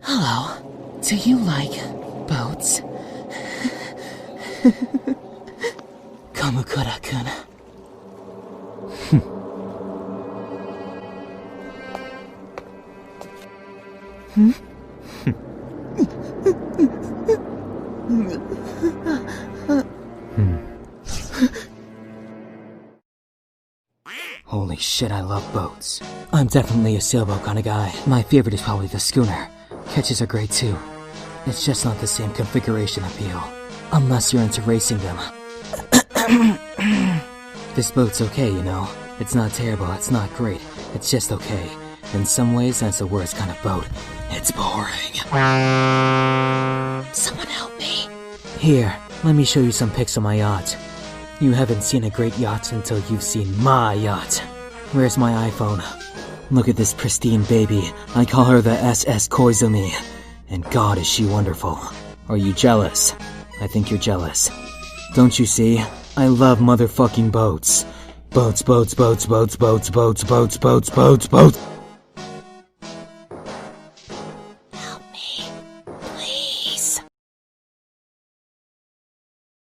Hello. Do you like boats? Kamukura-kun. Holy shit, I love boats. I'm definitely a sailboat kind of guy. My favorite is probably the schooner. Ketches are great too. It's just not the same configuration appeal. Unless you're into racing them. This boat's okay, you know. It's not terrible, it's not great. It's just okay. In some ways, that's the worst kind of boat. It's boring. Someone help me. Here, let me show you some pics of my yacht. You haven't seen a great yacht until you've seen my yacht. Where's my iPhone? Look at this pristine baby. I call her the SS Koizumi. And God, is she wonderful. Are you jealous? I think you're jealous. Don't you see? I love motherfucking boats. Boats, boats, boats, boats, boats, boats, boats, boats, boats, boats.